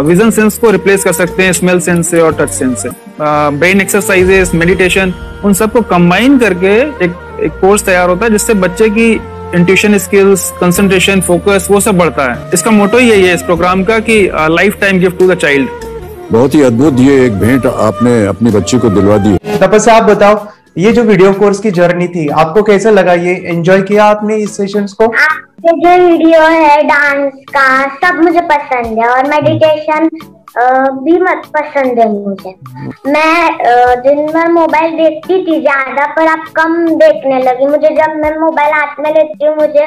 Speaker 14: विजन सेंस को रिप्लेस कर सकते हैं स्मेल सेंस से और टच सेंस से। ब्रेन एक्सरसाइजेस, मेडिटेशन, उन सबको कंबाइन करके एक कोर्स तैयार होता है जिससे बच्चे की इंट्यूशन स्किल्स, कंसंट्रेशन, फोकस वो सब बढ़ता है। इसका मोटो ही यही है इस प्रोग्राम का कि life time gift to the child.
Speaker 12: बहुत ही अद्भुत ये एक भेंट आपने अपनी बच्ची को दिलवा दी।
Speaker 2: तपस्या आप बताओ, ये जो वीडियो कोर्स की जर्नी थी आपको कैसा लगा? ये एंजॉय किया आपने इस सेशंस को?
Speaker 11: आपके जो वीडियो है डांस का सब मुझे पसंद है और मेडिटेशन भी मत पसंद है मुझे। मैं दिन भर मोबाइल देखती थी ज्यादा, पर अब कम देखने लगी। मुझे जब मैं मोबाइल हाथ में लेती हूँ मुझे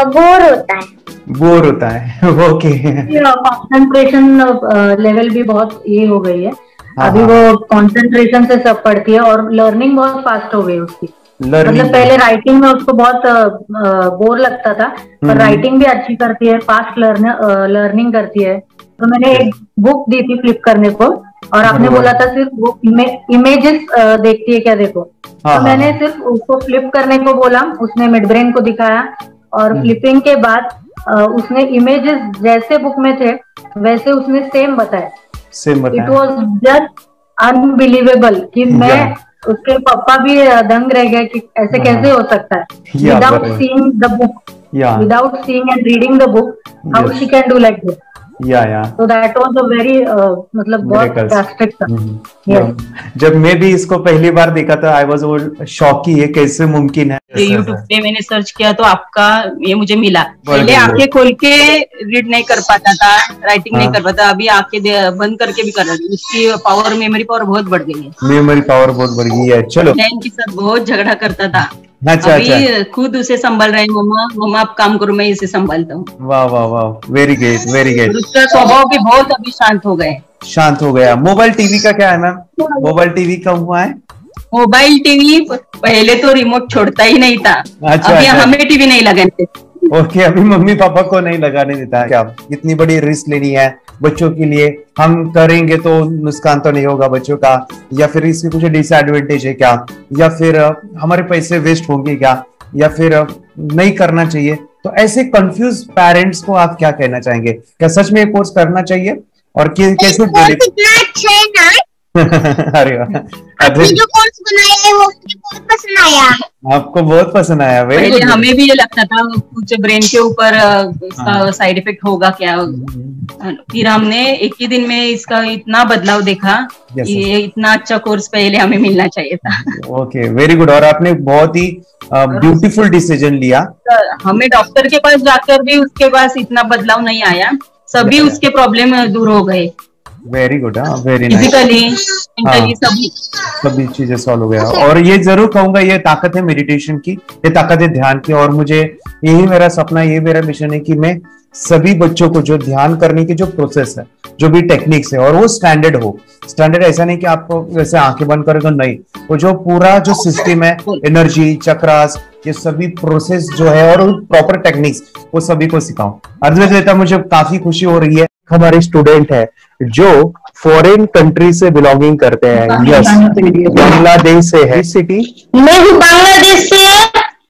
Speaker 11: बोर होता है। ओके।
Speaker 15: कंसंट्रेशन लेवल भी बहुत ये हो गई है अभी, वो कंसंट्रेशन से सब पढ़ती है और लर्निंग बहुत फास्ट हो गई उसकी। मतलब पहले राइटिंग में उसको बहुत बोर लगता था, पर राइटिंग भी अच्छी करती है, फास्ट लर्निंग करती है। तो मैंने एक बुक दी थी फ्लिप करने को और आपने बोला था सिर्फ वो इमेजेस देखती है क्या, देखो। तो मैंने सिर्फ उसको फ्लिप करने को बोला, उसने मिड ब्रेन को दिखाया और फ्लिपिंग के बाद उसने इमेजेस जैसे बुक में थे वैसे उसने सेम बताया। इट वॉज जस्ट अनबिलीवेबल कि मैं उसके पापा भी दंग रह गए कि ऐसे कैसे हो सकता है। Without seeing the book, without seeing and reading the book, how she can do like this. So that was a very मतलब बहुत drastic था।
Speaker 2: जब मैं भी इसको पहली बार देखा था आई वाज शॉक कि ये कैसे मुमकिन है।
Speaker 16: यूट्यूब पे मैंने सर्च किया तो आपका ये मुझे मिला। पहले आंखें खोल के रीड नहीं कर पाता था, राइटिंग नहीं कर पाता, अभी आंखें बंद करके भी कर रही हूँ। उसकी पावर, मेमोरी पावर बहुत बढ़ गई है।
Speaker 2: मेमोरी पावर बहुत बढ़ गई है। चलो,
Speaker 16: बहन के साथ बहुत झगड़ा करता था,
Speaker 2: अच्छा,
Speaker 16: अभी खुद उसे संभाल रहे हैं। मम्मा आप काम करो, मैं इसे संभालता हूँ।
Speaker 2: वाह वाह वाह, वेरी ग्रेट वेरी ग्रेट।
Speaker 16: उसका स्वभाव भी बहुत अभी शांत हो गया। मोबाइल टीवी का क्या है मैम? मोबाइल टीवी का हुआ है? मोबाइल टीवी पहले तो रिमोट छोड़ता ही नहीं था।
Speaker 2: अच्छा,
Speaker 16: अभी हमें टीवी नहीं लगाने।
Speaker 2: ओके, अभी मम्मी पापा को नहीं लगाने देता। क्या इतनी बड़ी रिस्क लेनी है बच्चों के लिए? हम करेंगे तो नुकसान तो नहीं होगा बच्चों का, या फिर इसकी कुछ डिसएडवांटेज है क्या, या फिर हमारे पैसे वेस्ट होंगे क्या, या फिर नहीं करना चाहिए? तो ऐसे कंफ्यूज पेरेंट्स को आप क्या कहना चाहेंगे? क्या सच में ये कोर्स करना चाहिए और कैसे? अरे
Speaker 11: आपने जो कोर्स बनाया है वो मुझे बहुत पसंद आया।
Speaker 2: आपको बहुत पसंद आया?
Speaker 16: पहले हमें भी ये लगता था कुछ ब्रेन के ऊपर इसका साइड इफेक्ट होगा क्या, फिर हमने एक ही दिन में इसका इतना बदलाव देखा कि ये इतना अच्छा कोर्स पहले हमें मिलना चाहिए था।
Speaker 2: Okay, very good. और आपने बहुत ही ब्यूटीफुल डिसीजन लिया।
Speaker 16: हमें डॉक्टर के पास जाकर भी उसके पास इतना बदलाव नहीं आया, सभी उसके प्रॉब्लम दूर हो गए।
Speaker 2: Very good, very nice. सभी चीजें सॉल्व हो गया। और ये जरूर कहूंगा, ये ताकत है मेडिटेशन की, ये ताकत है ध्यान की। और मुझे यही मेरा सपना, ये मेरा मिशन है कि मैं सभी बच्चों को जो ध्यान करने की जो प्रोसेस है, जो भी टेक्निक्स है, और वो स्टैंडर्ड हो। स्टैंडर्ड ऐसा नहीं कि आपको वैसे आंखें बंद करें तो नहीं, वो जो पूरा जो सिस्टम है, एनर्जी, चक्रास, ये सभी प्रोसेस जो है और प्रॉपर टेक्निक्स, वो सभी को सिखाऊं। अद्वैत, मुझे काफी खुशी हो रही है। हमारे स्टूडेंट है जो फॉरेन कंट्री से बिलोंगिंग करते हैं। यस, बांग्लादेश से है। सिटी
Speaker 11: मैं हूँ बांग्लादेश से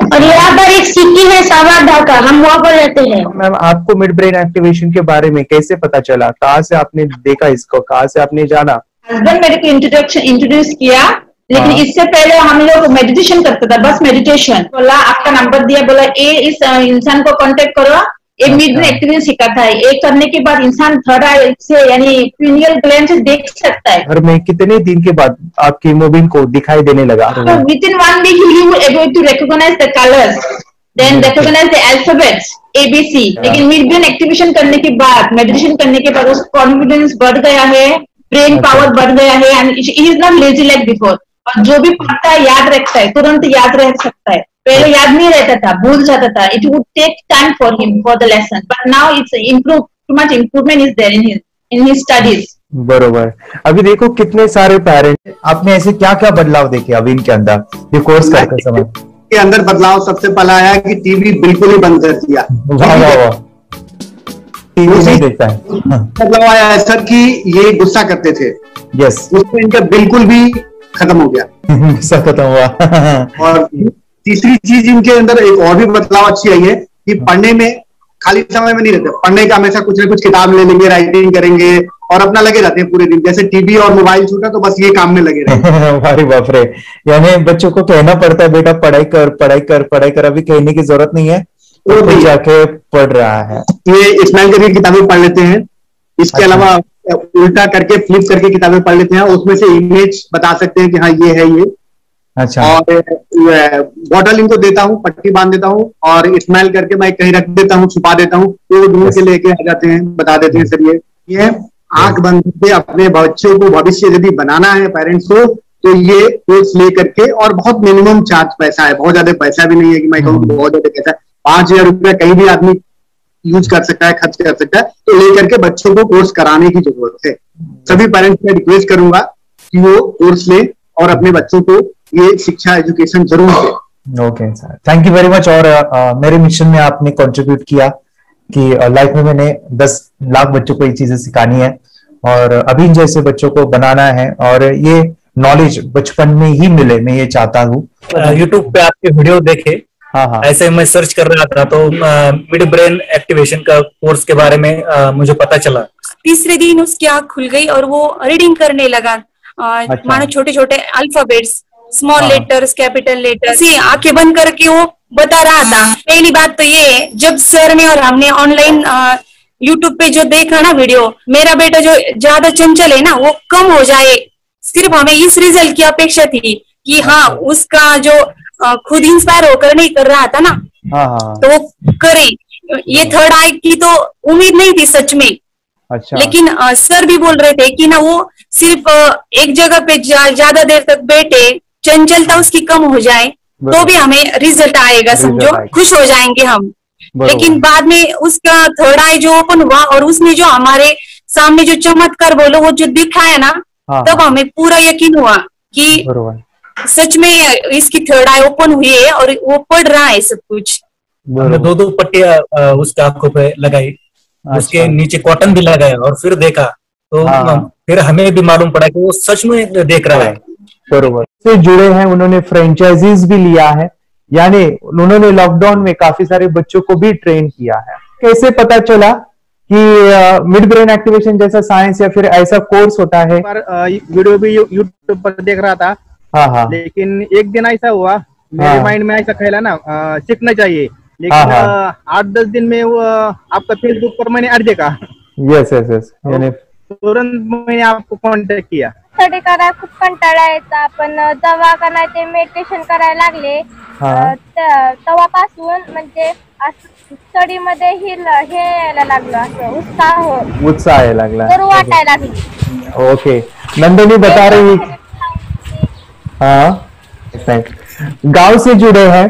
Speaker 11: और यहाँ पर एक सिटी है सावर ढाका, हम वहाँ पर रहते हैं।
Speaker 2: मैम, आपको मिड ब्रेन एक्टिवेशन के बारे में कैसे पता चला? कहाँ से आपने देखा इसको, कहाँ से आपने जाना?
Speaker 17: हस्बैंड मेरे को इंट्रोड्यूस किया, लेकिन इससे पहले हम लोग मेडिटेशन करते थे, बस मेडिटेशन। बोला आपका नंबर दिया, बोला इस इंसान को कांटेक्ट करो, एक मिड ब्रेन एक्टिवेशन सिखाता है। एक करने के बाद इंसान थर्ड आई से यानी पिनियल ग्लैंड से देख सकता है।
Speaker 2: घर में कितने दिन के बाद आपकी हीमोग्लोबिन को दिखाई देने लगा?
Speaker 17: With in 1 week you will able to recognize the colors, then recognize the alphabets ABC। लेकिन मिड ब्रेन एक्टिवेशन करने के बाद, मेडिटेशन करने के बाद उसका कॉन्फिडेंस बढ़ गया है, ब्रेन पावर बढ़ गया है, and he is not lazy like before. और जो भी पढ़ता है याद रखता है, तुरंत याद रह सकता है। पहले याद नहीं रहता था, भूल जाता था। It would take time for him for the lesson, but now it's improve, too much improvement is there in his studies.
Speaker 2: बरोबर। अभी देखो कितने सारे पेरेंट्स, आपने ऐसे क्या क्या बदलाव देखे अभी इनके अंदर ये कोर्स करते समय?
Speaker 18: के अंदर बदलाव सबसे पहला आया कि टीवी बिल्कुल ही बंद कर दिया।
Speaker 2: वाह वाह वाह, टीवी नहीं देखता है।
Speaker 18: बदलाव आया है सर कि ये गुस्सा करते थे,
Speaker 2: यस,
Speaker 18: उसमें इनका बिल्कुल भी खत्म हो गया,
Speaker 2: गुस्सा खत्म हुआ।
Speaker 18: और तीसरी चीज इनके अंदर एक और भी बदलाव अच्छी आई है कि पढ़ने में खाली समय में नहीं रहते, पढ़ने का हमेशा कुछ ना कुछ किताब ले लेंगे, राइटिंग करेंगे और अपना लगे रहते हैं पूरे दिन। जैसे टीवी और मोबाइल छूटा तो बस ये काम में लगे रहते।
Speaker 2: अरे बाप रे, यानी बच्चों को कहना पड़ता है बेटा पढ़ाई कर पढ़ाई कर पढ़ाई कर, अभी कहने की जरूरत नहीं है, तो खुद जाके पढ़ रहा है।
Speaker 18: ये स्माइल करके किताबें पढ़ लेते हैं, इसके अलावा उल्टा करके फ्लिप करके किताबें पढ़ लेते हैं, उसमें से इमेज बता सकते हैं कि हाँ ये है ये।
Speaker 2: अच्छा।
Speaker 18: और बॉटल इनको देता हूँ, पट्टी बांध देता हूँ और स्माइल करके मैं कहीं रख देता हूँ, छुपा देता हूँ, तो ढूंढ के लेके आ जाते हैं, बता देते हैं सर ये आंख बंद करके अपने बच्चों को भविष्य यदि बनाना है पेरेंट्स को, तो ये कोर्स ले करके, और बहुत मिनिमम चार्ज पैसा है, बहुत ज्यादा पैसा भी नहीं है कि मैं कहूँ बहुत ज्यादा पैसा है। 5,000 रुपया कहीं भी आदमी यूज कर सकता है, खर्च कर सकता है, तो लेकर के बच्चों को कोर्स कराने की जरूरत है। सभी पेरेंट्स में रिक्वेस्ट करूंगा कि वो कोर्स लें और अपने बच्चों को ये शिक्षा एजुकेशन जरूर दें।
Speaker 2: Okay sir, thank you very much. और मेरे मिशन में आपने कंट्रीब्यूट किया कि लाइफ में मैंने 10 लाख बच्चों को ये चीजें सिखानी है और अभी जैसे बच्चों को बनाना है, और ये नॉलेज बचपन में ही मिले, मैं ये चाहता हूँ।
Speaker 19: यूट्यूब पे आपके वीडियो देखे,
Speaker 2: हाँ,
Speaker 19: ऐसे मैं सर्च कर रहा था तो मिड ब्रेन एक्टिवेशन का कोर्स के बारे में मुझे पता चला।
Speaker 20: तीसरे दिन उसकी आंख खुल गई और वो रीडिंग करने लगा। मानो छोटे छोटे alphabets, small letters, capital letters, आंखें बंद करके वो बता रहा था। पहली बात तो ये, जब सर ने और हमने ऑनलाइन यूट्यूब पे जो देखा ना वीडियो, मेरा बेटा जो ज्यादा चंचल है ना वो कम हो जाए, सिर्फ हमें इस रिजल्ट की अपेक्षा थी कि हाँ उसका जो खुद इंस्पायर होकर नहीं कर रहा था ना, तो वो करे। ये थर्ड आई की तो उम्मीद नहीं थी सच में।
Speaker 2: अच्छा।
Speaker 20: लेकिन सर भी बोल रहे थे कि ना वो सिर्फ एक जगह पे ज्यादा देर तक बैठे, चंचलता उसकी कम हो जाए तो भी हमें रिजल्ट आएगा, समझो खुश हो जाएंगे हम। लेकिन बाद में उसका थर्ड आई जो ओपन हुआ और उसने जो हमारे सामने जो चमत्कार बोलो वो जो दिखाया ना, तब हमें पूरा यकीन हुआ कि सच में इसकी थर्ड आई ओपन हुई है और वो पढ़ रहा है सब कुछ।
Speaker 19: हमने 2 पट्टियां उसके आंखों पे लगाई, उसके नीचे कॉटन भी लगाया और फिर देखा तो फिर हमें भी मालूम पड़ा कि वो सच में देख रहा है।
Speaker 2: बरोबर से जुड़े हैं, उन्होंने फ्रेंचाइजीज भी लिया है, यानी उन्होंने लॉकडाउन में काफी सारे बच्चों को भी ट्रेन किया है। कैसे पता चला कि मिड ब्रेन एक्टिवेशन जैसा साइंस या फिर ऐसा कोर्स होता है?
Speaker 14: वीडियो भी यूट्यूब पर देख रहा था, लेकिन एक दिन ऐसा हुआ मेरे माइंड में ऐसा ख्याल ना सीखना चाहिए, लेकिन 8-10 दिन में वो आपका फेसबुक पर मैंने ऐड देखा।
Speaker 2: यस यस यस, यानी
Speaker 14: तुरंत मैंने आपको कॉन्टॅक्ट किया।
Speaker 11: स्टडी करायला खूप कंटाळा यायचा, पण जेव्हा का नाही ते मेडिटेशन करायला लागले तेव्हापासून म्हणजे स्टडी मध्ये हे यायला लागलं, असं
Speaker 2: उत्साह यायला लागला,
Speaker 11: बरं वाटायला लागली।
Speaker 2: ओके, नंदिनी बता रही, हाँ गांव से जुड़े हैं,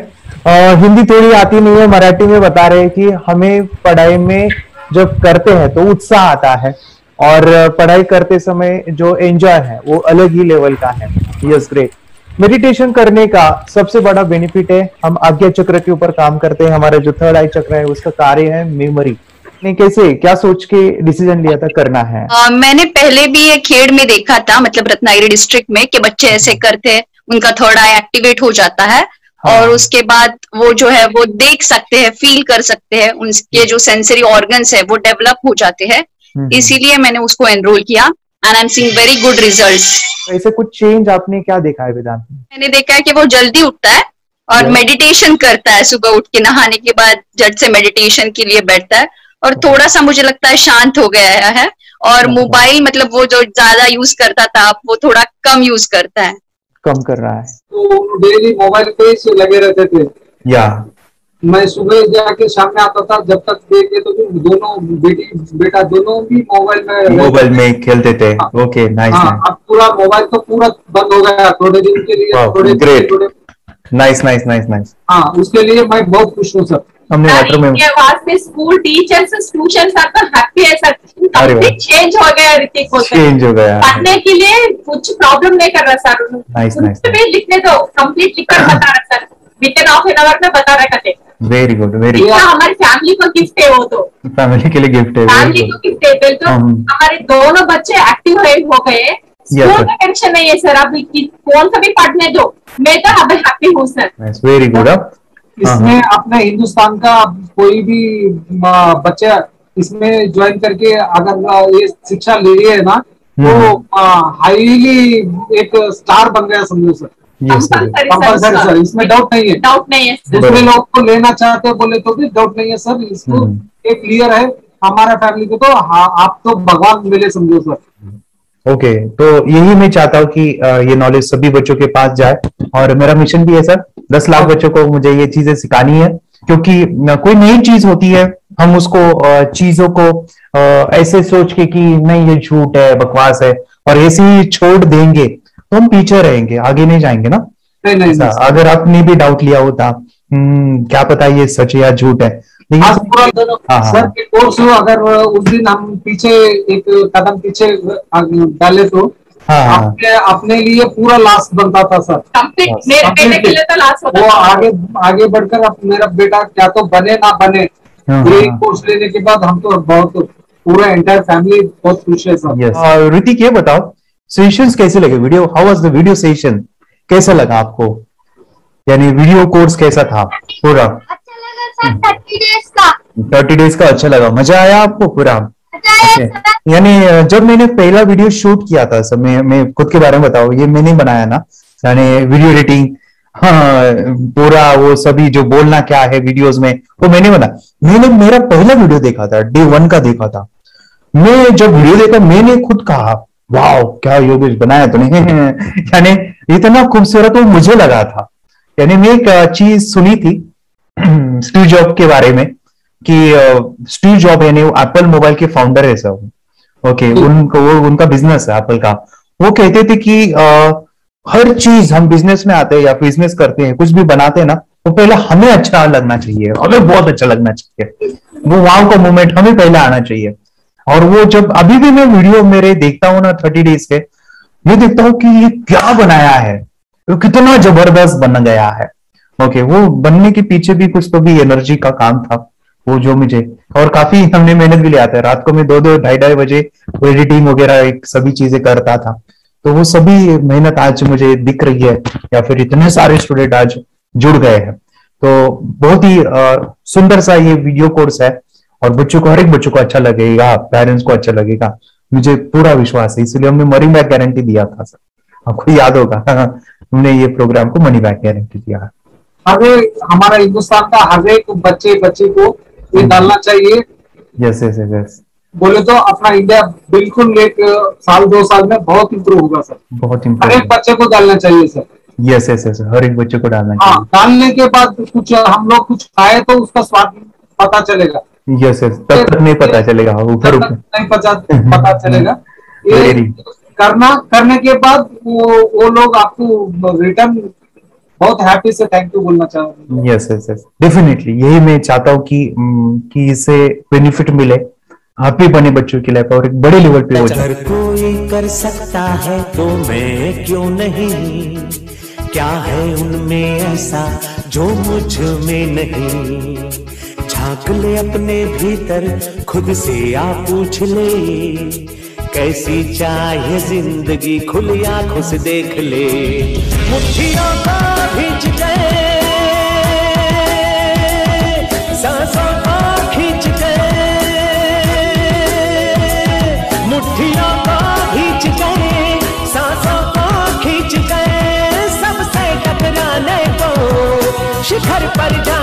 Speaker 2: हिंदी थोड़ी आती नहीं है, मराठी में बता रहे हैं कि हमें पढ़ाई में जब करते हैं तो उत्साह आता है और पढ़ाई करते समय जो एंजॉय है वो अलग ही लेवल का है। Yes, great. मेडिटेशन करने का सबसे बड़ा बेनिफिट है, हम आज्ञा चक्र के ऊपर काम करते हैं, हमारा जो थर्ड आई चक्र है उसका कार्य है मेमोरी। ने कैसे क्या सोच के डिसीजन लिया था करना है?
Speaker 21: मैंने पहले भी ये खेड़ में देखा था, मतलब रत्नागिरी डिस्ट्रिक्ट में, कि बच्चे ऐसे करते हैं, उनका थर्ड आई एक्टिवेट हो जाता है। और उसके बाद वो जो है वो देख सकते हैं, फील कर सकते हैं, उनके जो सेंसरी ऑर्गन्स है वो डेवलप हो जाते हैं। इसीलिए मैंने उसको एनरोल किया and I am seeing very good results.
Speaker 2: ऐसे कुछ चेंज आपने क्या देखा है वेदांत में?
Speaker 21: मैंने देखा है कि वो जल्दी उठता है और मेडिटेशन करता है, सुबह उठ के नहाने के बाद झट से मेडिटेशन के लिए बैठता है और थोड़ा सा मुझे लगता है शांत हो गया है। और मोबाइल मतलब वो जो ज्यादा यूज करता था अब वो थोड़ा कम यूज करता है,
Speaker 2: कम कर रहा है।
Speaker 18: तो डेली मोबाइल पे ही लगे रहते थे।
Speaker 2: या
Speaker 18: मैं सुबह जाके शाम में आता था, जब तक देखे तो दोनों बेटा दोनों भी
Speaker 2: मोबाइल में खेलते थे। Okay, nice.
Speaker 18: अब पूरा मोबाइल तो पूरा बंद हो गया थोड़े दिन के लिए।
Speaker 2: Great, nice nice nice nice.
Speaker 18: हाँ, उसके लिए मैं बहुत खुश हूँ सर।
Speaker 2: हमने
Speaker 17: ये वास्ते स्कूल टीचर्स ट्यूशन सब तो हैप्पी है सर। कंप्लीट चेंज हो गया ऋतिक को,
Speaker 2: चेंज हो गया।
Speaker 17: पढ़ने के लिए कुछ प्रॉब्लम नहीं कर रहा सर।
Speaker 2: Nice nice.
Speaker 17: लिखने दो, कंप्लीट लिखकर बता रहा sir, with in half an hour में बता रहा करते।
Speaker 2: Very good, very good.
Speaker 17: हमारी फैमिली को गिफ्ट है, वो तो
Speaker 2: फैमिली के लिए गिफ्ट है,
Speaker 17: फैमिली को गिफ्ट है। बिल्कुल, हमारे दोनों बच्चे एक्टिव हो गए, स्कूल का टेंशन नहीं है सर। अभी कौन सा भी पढ़ने दो, मैं तो अब हैप्पी हूँ सर।
Speaker 2: Very good.
Speaker 18: इसमें अपने हिंदुस्तान का कोई भी बच्चा इसमें ज्वाइन करके अगर ये शिक्षा ले रही है ना, तो हाईली एक स्टार बन गया समझो सर। कंपल्सरी सर, इसमें डाउट नहीं है।
Speaker 17: डाउट नहीं है।
Speaker 18: दूसरे लोग को लेना चाहते हैं बोले तो भी डाउट नहीं है सर। इसको एक क्लियर है हमारा फैमिली को, तो आप तो भगवान मिले समझो सर।
Speaker 2: ओके, तो यही मैं चाहता हूँ कि ये नॉलेज सभी बच्चों के पास जाए, और मेरा मिशन भी है सर, 10 लाख बच्चों को मुझे ये चीजें सिखानी है। क्योंकि कोई नई चीज होती है, हम उसको चीजों को ऐसे सोच के कि नहीं ये झूठ है, बकवास है, और ऐसे ही छोड़ देंगे तो हम पीछे रहेंगे, आगे नहीं जाएंगे ना।
Speaker 18: नहीं,
Speaker 2: अगर आपने भी डाउट लिया होता क्या पता ये सच या झूठ है।
Speaker 18: सर के कोर्स हो, अगर उस दिन हम पीछे एक कदम पीछे डाले तो अपने लिए पूरा लास्ट बनता था सर।
Speaker 17: मेरे के लिए तो लास्ट होता
Speaker 18: वो आगे बढ़कर अब मेरा बेटा क्या तो बने ना बने, ये कोर्स लेने के बाद हम तो बहुत पूरा एंटायर फैमिली बहुत खुश है सर।
Speaker 2: ऋतिक, ये बताओ सेशंस कैसे लगे? Video, how was the video session? कैसा लगा आपको? यानी वीडियो कोर्स कैसा था पूरा? 30 डेज का अच्छा लगा, मजा आया आपको पूरा? यानी जब मैंने पहला वीडियो शूट किया था सर, मैं खुद के बारे में बताऊं, ये मैंने बनाया ना, यानी वीडियो एडिटिंग, हाँ, पूरा वो सभी जो बोलना क्या है वीडियोस में वो मैंने बना। मैंने मेरा पहला वीडियो देखा था, डे 1 का देखा था। मैं जब वीडियो देखा मैंने खुद कहा वाह क्या योगेश बनाया तूने यानी इतना खूबसूरत वो मुझे लगा था। यानी मैं एक चीज सुनी थी स्टीव जॉब के बारे में कि स्टीव जॉब यानी वो एप्पल मोबाइल के फाउंडर है सब। ओके, उनका बिजनेस है एप्पल का। वो कहते थे कि हर चीज हम बिजनेस में आते हैं या बिजनेस करते हैं, कुछ भी बनाते हैं ना, वो पहले हमें अच्छा लगना चाहिए, हमें बहुत अच्छा लगना चाहिए, वो वाव का मोमेंट हमें पहले आना चाहिए। और वो जब अभी भी मैं वीडियो मेरे देखता हूँ ना 30 डेज के, मैं देखता हूँ कि ये क्या बनाया है, तो कितना जबरदस्त बन गया है। ओके, वो बनने के पीछे भी कुछ तो भी एनर्जी का काम था वो जो मुझे, और काफी हमने मेहनत भी लिया था। रात को मैं 2-2 ढाई बजे वो एडिटिंग वगैरह सभी चीजें करता था। तो वो सभी मेहनत आज मुझे दिख रही है, या फिर इतने सारे स्टूडेंट आज जुड़ गए हैं। तो बहुत ही सुंदर सा ये वीडियो कोर्स है, और बच्चों को, हर एक बच्चों को अच्छा लगेगा, पेरेंट्स को अच्छा लगेगा, मुझे पूरा विश्वास है। इसलिए हमने मनी बैक गारंटी दिया था सर, आपको याद होगा हमने ये प्रोग्राम को मनी बैक गारंटी दिया।
Speaker 18: हमारा हिंदुस्तान का हर एक बच्चे को ये डालना चाहिए।
Speaker 2: यस यस यस,
Speaker 18: बोले तो अपना इंडिया बिल्कुल एक साल 2 साल में बहुत इम्प्रूव होगा सर।
Speaker 2: बहुत
Speaker 18: इम्प्रूव, हर एक बच्चे को डालना चाहिए सर।
Speaker 2: यस यस यस, हर एक बच्चे को डालना चाहिए।
Speaker 18: डालने के बाद कुछ हम लोग कुछ खाए तो उसका स्वाद पता चलेगा।
Speaker 2: यस यस, तब तक नहीं पता चलेगा, ऊपर
Speaker 18: नहीं पता चलेगा। ये करने के बाद वो लोग आपको रिटर्न बहुत हैप्पी से थैंक यू बोलना चाहूंगा।
Speaker 2: यस यस यस, डेफिनेटली यही मैं चाहता हूँ कि इससे बेनिफिट मिले, हैप्पी बने बच्चों की लाइफ और एक बड़े लेवल पे हो जाए।
Speaker 1: अगर कोई कर सकता है तो मैं क्यों नहीं, क्या है उनमें ऐसा जो मुझ में नहीं। झांक ले अपने भीतर, खुद से आ पूछ ले, कैसी चाहे जिंदगी, खुली आंखों से देख ले। मुट्ठियों को खींच गए, सांसों को खींच गए, मुट्ठियों को खींच गए, सांसों को खींच गए, सबसे टकराने को शिखर पर जा